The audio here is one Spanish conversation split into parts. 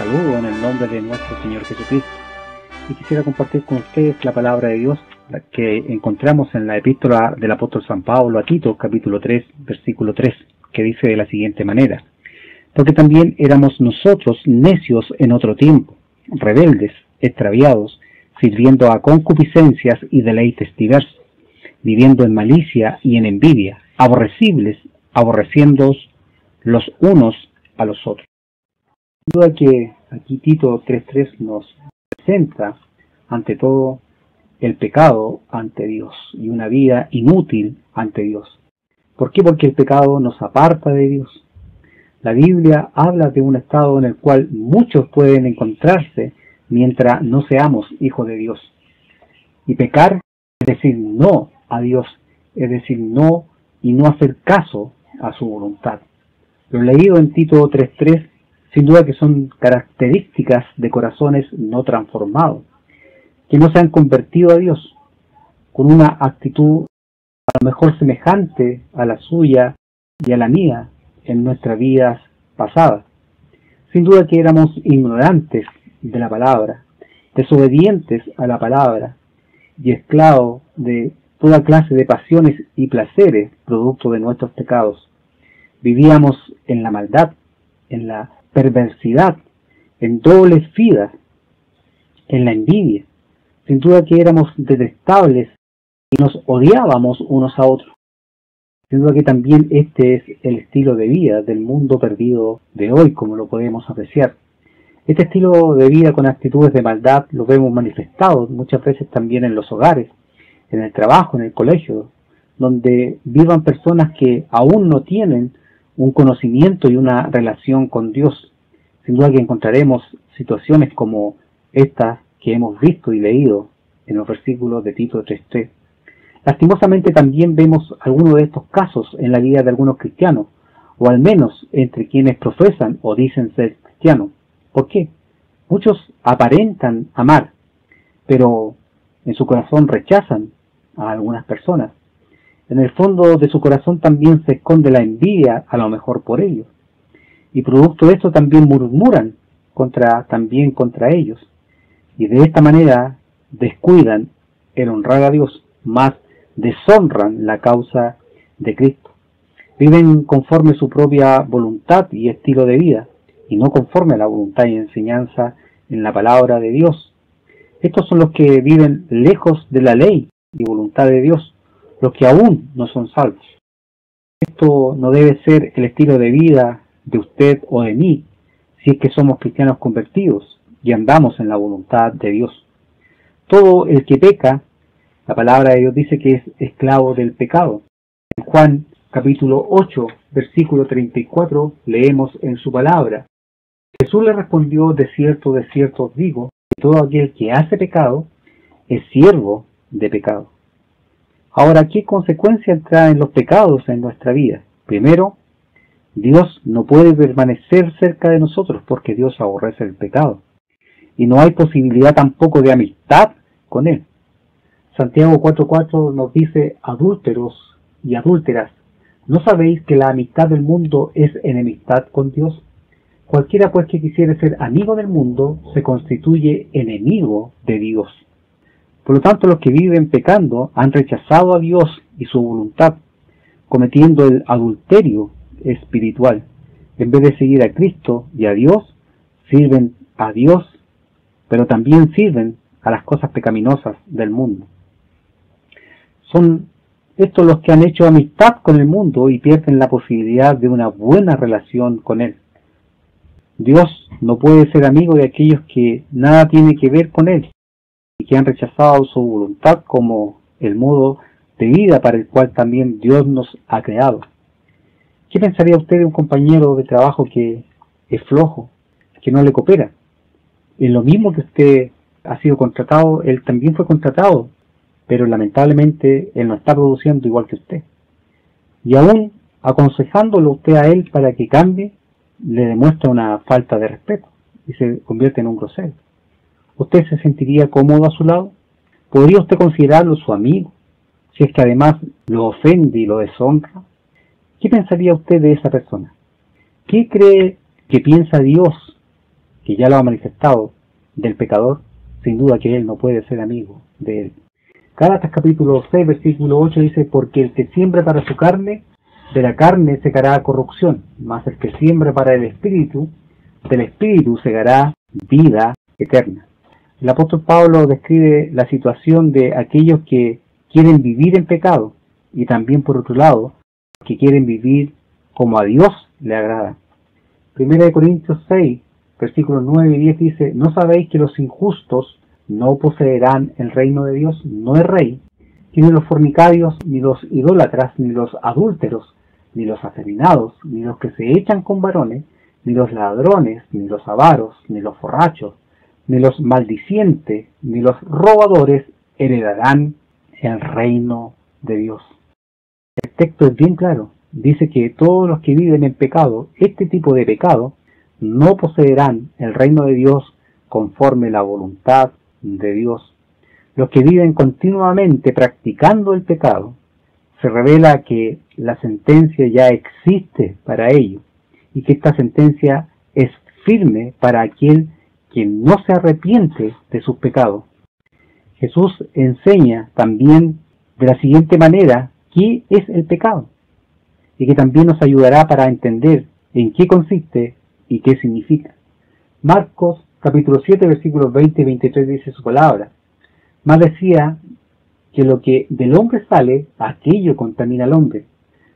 saludo en el nombre de nuestro Señor Jesucristo y quisiera compartir con ustedes la palabra de Dios que encontramos en la epístola del apóstol San Pablo a Tito, capítulo 3, versículo 3, que dice de la siguiente manera: porque también éramos nosotros necios en otro tiempo, rebeldes, extraviados, sirviendo a concupiscencias y deleites diversos, viviendo en malicia y en envidia, aborrecibles, aborreciéndoos los unos a los otros. Sin duda que aquí Tito 3.3 nos presenta ante todo el pecado ante Dios y una vida inútil ante Dios. ¿Por qué? Porque el pecado nos aparta de Dios. La Biblia habla de un estado en el cual muchos pueden encontrarse mientras no seamos hijos de Dios. Y pecar es decir no a Dios, es decir no y no hacer caso a su voluntad. Lo leído en Tito 3.3 sin duda que son características de corazones no transformados, que no se han convertido a Dios, con una actitud a lo mejor semejante a la suya y a la mía en nuestras vidas pasadas. Sin duda que éramos ignorantes de la palabra, desobedientes a la palabra y esclavos de toda clase de pasiones y placeres producto de nuestros pecados. Vivíamos en la maldad, en la perversidad, en dobles vidas, en la envidia. Sin duda que éramos detestables y nos odiábamos unos a otros. Sin duda que también este es el estilo de vida del mundo perdido de hoy, como lo podemos apreciar. Este estilo de vida con actitudes de maldad lo vemos manifestado muchas veces también en los hogares, en el trabajo, en el colegio, donde vivan personas que aún no tienen un conocimiento y una relación con Dios. Sin duda que encontraremos situaciones como estas que hemos visto y leído en los versículos de Tito 3.3. Lastimosamente también vemos algunos de estos casos en la vida de algunos cristianos, o al menos entre quienes profesan o dicen ser cristianos. ¿Por qué? Muchos aparentan amar, pero en su corazón rechazan a algunas personas. En el fondo de su corazón también se esconde la envidia, a lo mejor por ellos. Y producto de esto también murmuran también contra ellos. Y de esta manera descuidan el honrar a Dios, más deshonran la causa de Cristo. Viven conforme su propia voluntad y estilo de vida, y no conforme a la voluntad y enseñanza en la palabra de Dios. Estos son los que viven lejos de la ley y voluntad de Dios, los que aún no son salvos. Esto no debe ser el estilo de vida de usted o de mí, si es que somos cristianos convertidos y andamos en la voluntad de Dios. Todo el que peca, la palabra de Dios dice que es esclavo del pecado. En Juan capítulo 8, versículo 34, leemos en su palabra: Jesús le respondió: de cierto os digo, que todo aquel que hace pecado es siervo de pecado. Ahora, ¿qué consecuencias traen los pecados en nuestra vida? Primero, Dios no puede permanecer cerca de nosotros porque Dios aborrece el pecado. Y no hay posibilidad tampoco de amistad con Él. Santiago 4.4 nos dice: adúlteros y adúlteras, ¿no sabéis que la amistad del mundo es enemistad con Dios? Cualquiera pues que quisiere ser amigo del mundo se constituye enemigo de Dios. Por lo tanto, los que viven pecando han rechazado a Dios y su voluntad, cometiendo el adulterio espiritual. En vez de seguir a Cristo y a Dios, sirven a Dios, pero también sirven a las cosas pecaminosas del mundo. Son estos los que han hecho amistad con el mundo y pierden la posibilidad de una buena relación con Él. Dios no puede ser amigo de aquellos que nada tiene que ver con Él y que han rechazado su voluntad como el modo de vida para el cual también Dios nos ha creado. ¿Qué pensaría usted de un compañero de trabajo que es flojo, que no le coopera? En lo mismo que usted ha sido contratado, él también fue contratado, pero lamentablemente él no está produciendo igual que usted. Y aún aconsejándolo usted a él para que cambie, le demuestra una falta de respeto y se convierte en un grosero. ¿Usted se sentiría cómodo a su lado? ¿Podría usted considerarlo su amigo, si es que además lo ofende y lo deshonra? ¿Qué pensaría usted de esa persona? ¿Qué cree que piensa Dios que ya lo ha manifestado del pecador, sin duda que él no puede ser amigo de él. Gálatas capítulo 6, versículo 8 dice: porque el que siembra para su carne, de la carne segará corrupción, mas el que siembra para el Espíritu, del Espíritu segará vida eterna. El apóstol Pablo describe la situación de aquellos que quieren vivir en pecado y también, por otro lado, que quieren vivir como a Dios le agrada. 1 Corintios 6, versículos 9 y 10 dice: ¿no sabéis que los injustos no poseerán el reino de Dios? No es rey, ni los fornicarios, ni los idólatras, ni los adúlteros, ni los afeminados, ni los que se echan con varones, ni los ladrones, ni los avaros, ni los borrachos, ni los maldicientes, ni los robadores heredarán el reino de Dios. El texto es bien claro. Dice que todos los que viven en pecado, este tipo de pecado, no poseerán el reino de Dios conforme la voluntad de Dios. Los que viven continuamente practicando el pecado, se revela que la sentencia ya existe para ellos y que esta sentencia es firme para aquel que no se arrepiente de sus pecados. Jesús enseña también de la siguiente manera qué es el pecado y que también nos ayudará para entender en qué consiste y qué significa. Marcos capítulo 7 versículos 20 y 23 dice su palabra: mas decía que lo que del hombre sale, aquello contamina al hombre,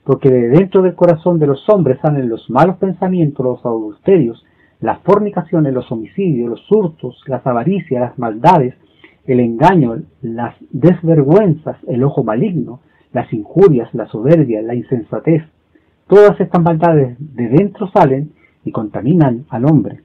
porque de dentro del corazón de los hombres salen los malos pensamientos, los adulterios, las fornicaciones, los homicidios, los hurtos, las avaricias, las maldades, el engaño, las desvergüenzas, el ojo maligno, las injurias, la soberbia, la insensatez. Todas estas maldades de dentro salen y contaminan al hombre.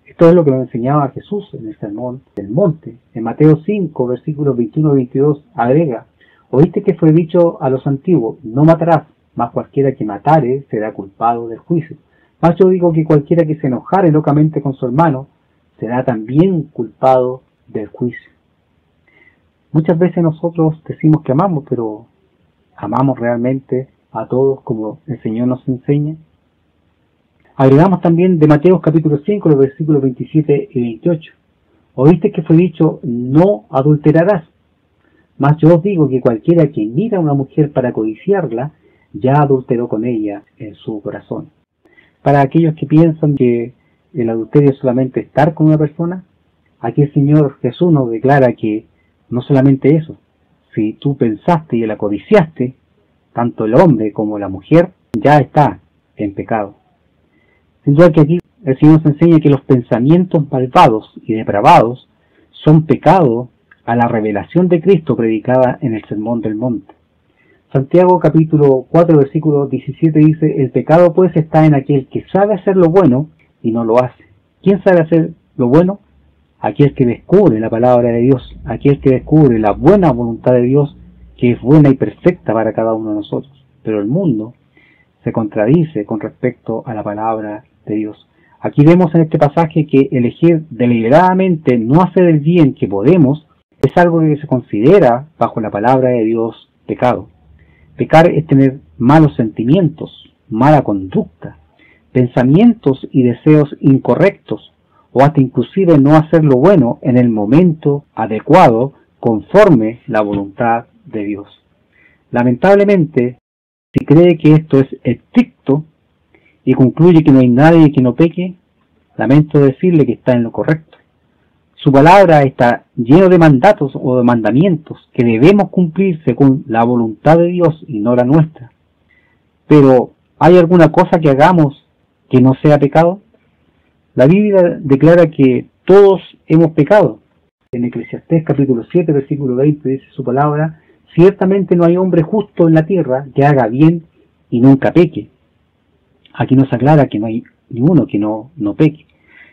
Esto es lo que nos enseñaba Jesús en el Sermón del Monte. En Mateo 5, versículos 21 y 22, agrega: oíste que fue dicho a los antiguos, no matarás, mas cualquiera que matare será culpado del juicio. Mas yo digo que cualquiera que se enojare locamente con su hermano será también culpado del juicio. Muchas veces nosotros decimos que amamos, pero ¿amamos realmente a todos como el Señor nos enseña? Agregamos también de Mateo capítulo 5, los versículos 27 y 28. Oíste que fue dicho, no adulterarás. Mas yo os digo que cualquiera que mira a una mujer para codiciarla, ya adulteró con ella en su corazón. Para aquellos que piensan que el adulterio es solamente estar con una persona, aquí el Señor Jesús nos declara que no solamente eso. Si tú pensaste y la codiciaste, tanto el hombre como la mujer ya está en pecado. Sin duda que aquí el Señor nos enseña que los pensamientos malvados y depravados son pecado a la revelación de Cristo predicada en el Sermón del Monte. Santiago capítulo 4 versículo 17 dice: el pecado pues está en aquel que sabe hacer lo bueno y no lo hace. ¿Quién sabe hacer lo bueno? Aquel que descubre la palabra de Dios, aquel que descubre la buena voluntad de Dios, que es buena y perfecta para cada uno de nosotros. Pero el mundo se contradice con respecto a la palabra de Dios. Aquí vemos en este pasaje que elegir deliberadamente no hacer el bien que podemos es algo que se considera bajo la palabra de Dios pecado. Pecar es tener malos sentimientos, mala conducta, pensamientos y deseos incorrectos, o hasta inclusive no hacer lo bueno en el momento adecuado conforme la voluntad de Dios. Lamentablemente, si cree que esto es estricto y concluye que no hay nadie que no peque, lamento decirle que está en lo correcto. Su palabra está lleno de mandatos o de mandamientos que debemos cumplir según la voluntad de Dios y no la nuestra. Pero, ¿hay alguna cosa que hagamos que no sea pecado? La Biblia declara que todos hemos pecado. En Eclesiastés capítulo 7, versículo 20 dice su palabra: ciertamente no hay hombre justo en la tierra que haga bien y nunca peque. Aquí nos aclara que no hay ninguno que no peque.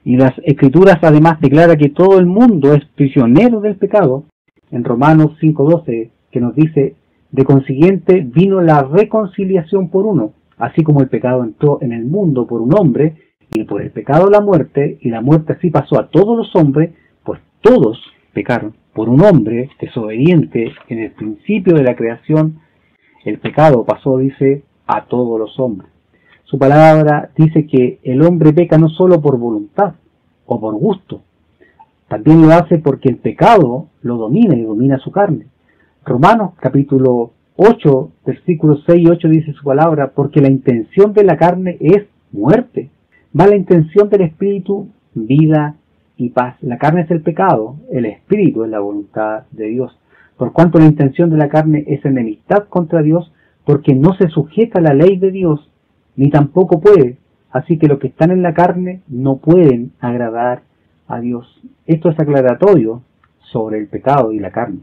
Y las Escrituras además declara que todo el mundo es prisionero del pecado. En Romanos 5:12, que nos dice: de consiguiente vino la reconciliación por uno, así como el pecado entró en el mundo por un hombre, y por el pecado la muerte, y la muerte así pasó a todos los hombres, pues todos pecaron. Por un hombre desobediente en el principio de la creación, el pecado pasó, dice, a todos los hombres. Su palabra dice que el hombre peca no solo por voluntad o por gusto. También lo hace porque el pecado lo domina y domina su carne. Romanos capítulo 8, versículos 6 y 8 dice su palabra, porque la intención de la carne es muerte, mas la intención del espíritu, vida y paz. La carne es el pecado, el espíritu es la voluntad de Dios. Por cuanto la intención de la carne es enemistad contra Dios, porque no se sujeta a la ley de Dios, ni tampoco puede. Así que los que están en la carne no pueden agradar a Dios. Esto es aclaratorio sobre el pecado y la carne.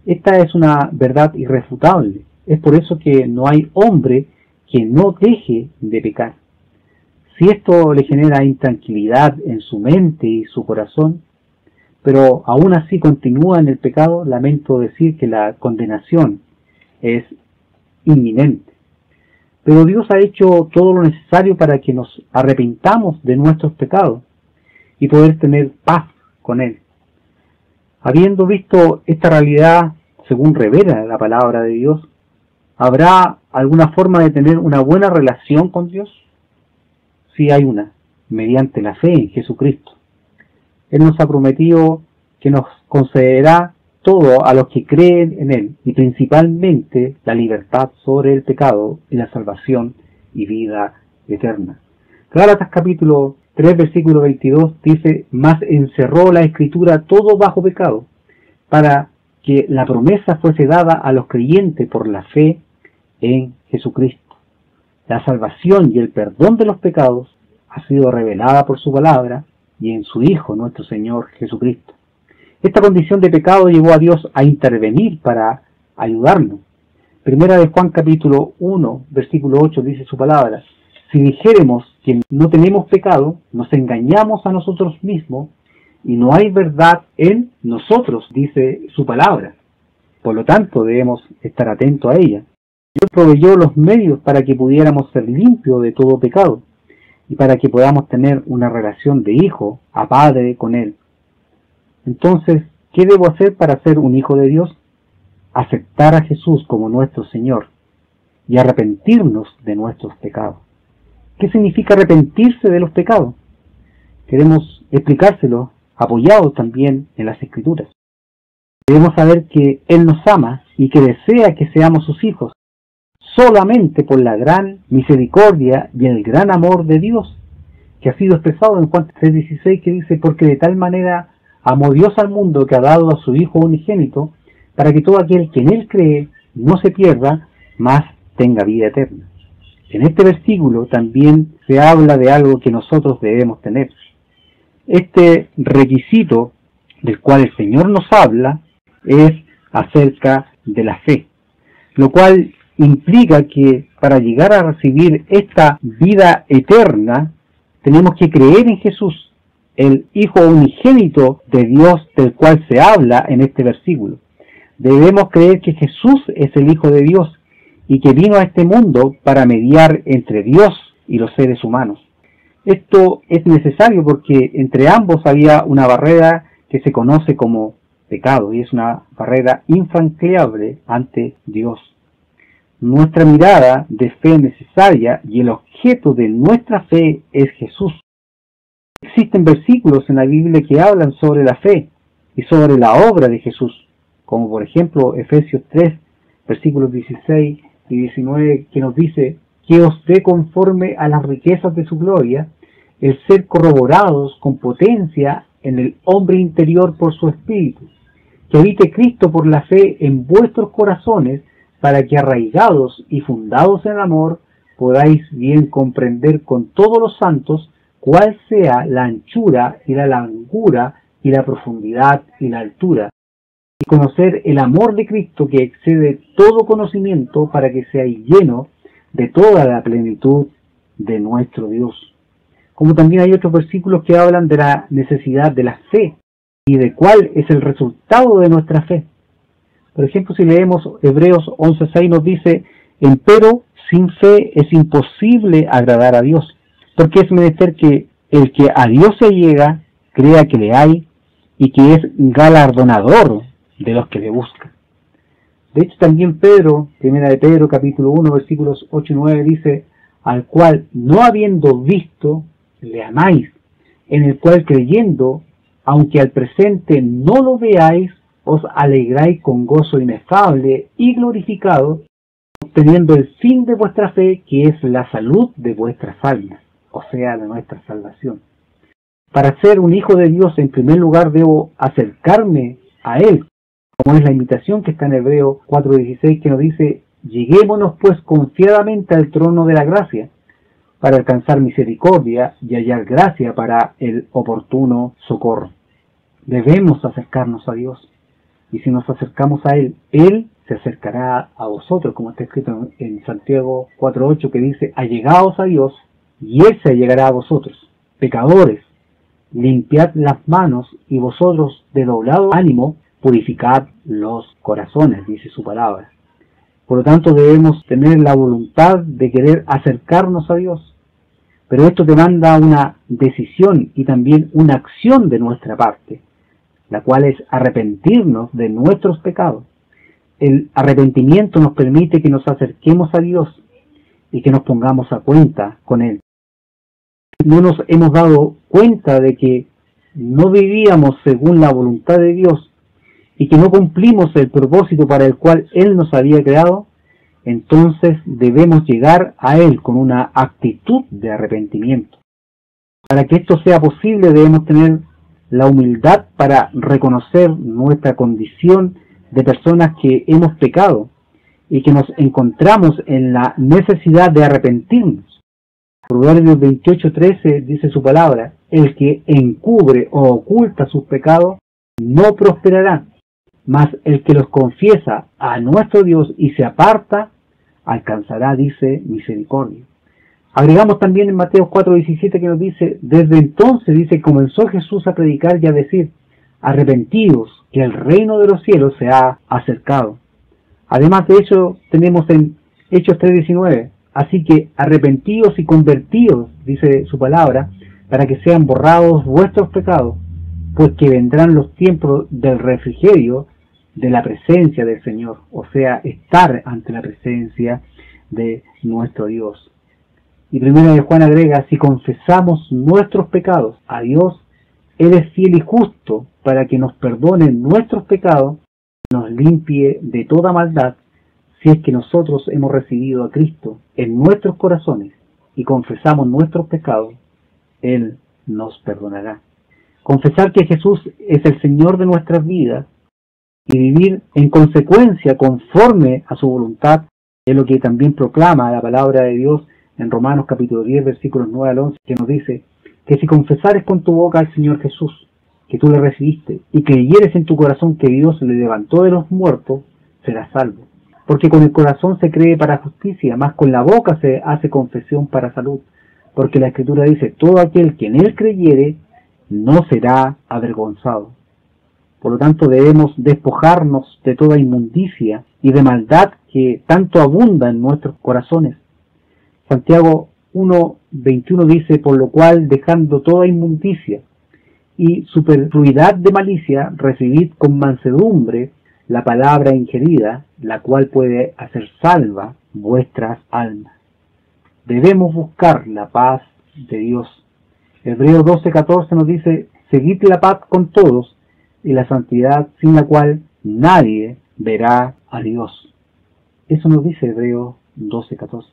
Esta es una verdad irrefutable. Es por eso que no hay hombre que no deje de pecar. Si esto le genera intranquilidad en su mente y su corazón, pero aún así continúa en el pecado, lamento decir que la condenación es inminente. Pero Dios ha hecho todo lo necesario para que nos arrepintamos de nuestros pecados y poder tener paz con Él. Habiendo visto esta realidad, según revela la palabra de Dios, ¿habrá alguna forma de tener una buena relación con Dios? Sí hay una, mediante la fe en Jesucristo. Él nos ha prometido que nos concederá todo a los que creen en Él, y principalmente la libertad sobre el pecado y la salvación y vida eterna. Gálatas capítulo 3, versículo 22 dice, mas encerró la Escritura todo bajo pecado, para que la promesa fuese dada a los creyentes por la fe en Jesucristo. La salvación y el perdón de los pecados ha sido revelada por su palabra y en su Hijo, nuestro Señor Jesucristo. Esta condición de pecado llevó a Dios a intervenir para ayudarnos. Primera de Juan capítulo 1, versículo 8 dice su palabra, si dijéremos que no tenemos pecado, nos engañamos a nosotros mismos y no hay verdad en nosotros, dice su palabra. Por lo tanto, debemos estar atentos a ella. Dios proveyó los medios para que pudiéramos ser limpios de todo pecado y para que podamos tener una relación de hijo a padre con Él. Entonces, ¿qué debo hacer para ser un hijo de Dios? Aceptar a Jesús como nuestro Señor y arrepentirnos de nuestros pecados. ¿Qué significa arrepentirse de los pecados? Queremos explicárselo apoyados también en las Escrituras. Debemos saber que Él nos ama y que desea que seamos sus hijos, solamente por la gran misericordia y el gran amor de Dios, que ha sido expresado en Juan 3:16, que dice, porque de tal manera amó Dios al mundo que ha dado a su Hijo unigénito, para que todo aquel que en Él cree no se pierda, mas tenga vida eterna. En este versículo también se habla de algo que nosotros debemos tener. Este requisito del cual el Señor nos habla es acerca de la fe, lo cual implica que para llegar a recibir esta vida eterna tenemos que creer en Jesús, el Hijo unigénito de Dios del cual se habla en este versículo. Debemos creer que Jesús es el Hijo de Dios y que vino a este mundo para mediar entre Dios y los seres humanos. Esto es necesario porque entre ambos había una barrera que se conoce como pecado y es una barrera infranqueable ante Dios. Nuestra mirada de fe necesaria y el objeto de nuestra fe es Jesús. Existen versículos en la Biblia que hablan sobre la fe y sobre la obra de Jesús, como por ejemplo Efesios 3, versículos 16 y 19, que nos dice que os dé conforme a las riquezas de su gloria, el ser corroborados con potencia en el hombre interior por su espíritu, que habite Cristo por la fe en vuestros corazones, para que arraigados y fundados en amor, podáis bien comprender con todos los santos cuál sea la anchura y la largura y la profundidad y la altura, y conocer el amor de Cristo que excede todo conocimiento, para que seáis llenos de toda la plenitud de nuestro Dios. Como también hay otros versículos que hablan de la necesidad de la fe y de cuál es el resultado de nuestra fe. Por ejemplo, si leemos Hebreos 11:6 nos dice, empero sin fe es imposible agradar a Dios, porque es menester que el que a Dios se llega crea que le hay y que es galardonador de los que le buscan. De hecho, también Pedro, primera de Pedro, capítulo 1, versículos 8 y 9, dice, al cual no habiendo visto, le amáis, en el cual creyendo, aunque al presente no lo veáis, os alegráis con gozo inefable y glorificado, obteniendo el fin de vuestra fe, que es la salud de vuestras almas, o sea, de nuestra salvación. Para ser un hijo de Dios, en primer lugar debo acercarme a Él, como es la invitación que está en Hebreos 4:16, que nos dice: lleguémonos pues confiadamente al trono de la gracia, para alcanzar misericordia y hallar gracia para el oportuno socorro. Debemos acercarnos a Dios, y si nos acercamos a Él, Él se acercará a vosotros, como está escrito en Santiago 4:8, que dice: allegaos a Dios, y Él se allegará a vosotros. Pecadores, limpiad las manos, y vosotros de doblado ánimo purificad los corazones, dice su palabra. Por lo tanto, debemos tener la voluntad de querer acercarnos a Dios, pero esto demanda una decisión y también una acción de nuestra parte, la cual es arrepentirnos de nuestros pecados. El arrepentimiento nos permite que nos acerquemos a Dios y que nos pongamos a cuenta con Él. No nos hemos dado cuenta de que no vivíamos según la voluntad de Dios y que no cumplimos el propósito para el cual Él nos había creado. Entonces debemos llegar a Él con una actitud de arrepentimiento. Para que esto sea posible, debemos tener la humildad para reconocer nuestra condición de personas que hemos pecado y que nos encontramos en la necesidad de arrepentirnos. Proverbios 28:13 dice su palabra: el que encubre o oculta sus pecados no prosperará, mas el que los confiesa a nuestro Dios y se aparta, alcanzará, dice, misericordia. Agregamos también en Mateo 4:17 que nos dice: desde entonces, dice, comenzó Jesús a predicar y a decir: arrepentidos, que el reino de los cielos se ha acercado. Además de hecho, tenemos en Hechos 3:19: así que arrepentidos y convertidos, dice su palabra, para que sean borrados vuestros pecados, pues que vendrán los tiempos del refrigerio de la presencia del Señor, o sea, estar ante la presencia de nuestro Dios. Y primero de Juan agrega: si confesamos nuestros pecados a Dios, Él es fiel y justo para que nos perdone nuestros pecados y nos limpie de toda maldad, si es que nosotros hemos recibido a Cristo en nuestros corazones y confesamos nuestros pecados, Él nos perdonará. Confesar que Jesús es el Señor de nuestras vidas y vivir en consecuencia conforme a su voluntad es lo que también proclama la palabra de Dios en Romanos capítulo 10, versículos 9 al 11, que nos dice que si confesares con tu boca al Señor Jesús, que tú le recibiste, y creyeres en tu corazón que Dios le levantó de los muertos, serás salvo. Porque con el corazón se cree para justicia, mas con la boca se hace confesión para salud. Porque la Escritura dice: todo aquel que en Él creyere no será avergonzado. Por lo tanto, debemos despojarnos de toda inmundicia y de maldad que tanto abunda en nuestros corazones. Santiago 1:21 dice: por lo cual, dejando toda inmundicia y superfluidad de malicia, recibid con mansedumbre la palabra ingerida, la cual puede hacer salva vuestras almas. Debemos buscar la paz de Dios. Hebreos 12:14 nos dice: seguid la paz con todos y la santidad, sin la cual nadie verá a Dios. Eso nos dice Hebreos 12:14.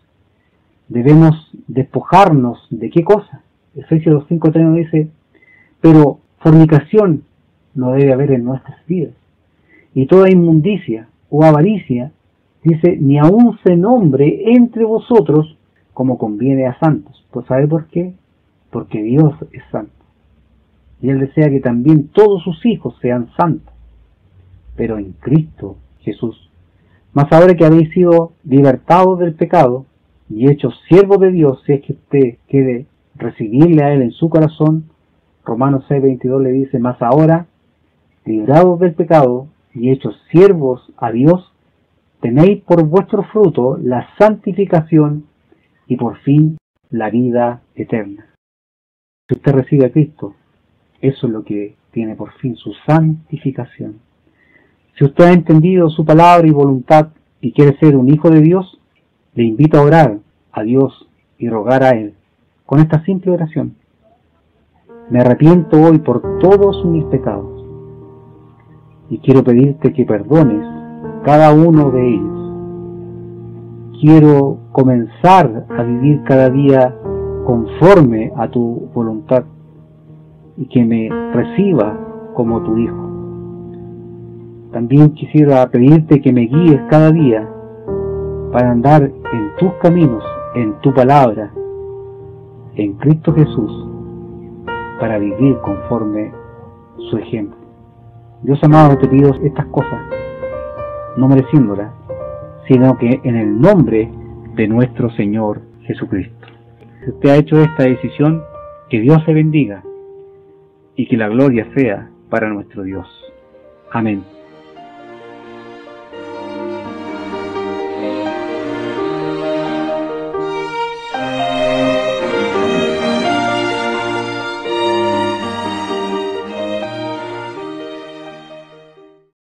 Debemos despojarnos de ¿qué cosa? Efesios 5:3 nos dice: pero fornicación no debe haber en nuestras vidas, y toda inmundicia o avaricia, dice, ni aun se nombre entre vosotros como conviene a santos. Pues ¿sabe por qué? Porque Dios es santo, y Él desea que también todos sus hijos sean santos, pero en Cristo Jesús. Mas ahora que habéis sido libertados del pecado y hechos siervos de Dios, si es que usted quiere recibirle a Él en su corazón, Romanos 6:22 le dice: mas ahora, librados del pecado y hechos siervos a Dios, tenéis por vuestro fruto la santificación y por fin la vida eterna. Si usted recibe a Cristo, eso es lo que tiene por fin, su santificación. Si usted ha entendido su palabra y voluntad y quiere ser un hijo de Dios, le invito a orar a Dios y rogar a Él con esta simple oración: Me arrepiento hoy por todos mis pecados y quiero pedirte que perdones cada uno de ellos. Quiero comenzar a vivir cada día conforme a tu voluntad y que me reciba como tu hijo. También quisiera pedirte que me guíes cada día para andar en tus caminos, en tu palabra, en Cristo Jesús, para vivir conforme su ejemplo. Dios amado, te pido estas cosas, no mereciéndolas, sino que en el nombre de nuestro Señor Jesucristo. Si usted ha hecho esta decisión, que Dios le bendiga y que la gloria sea para nuestro Dios. Amén.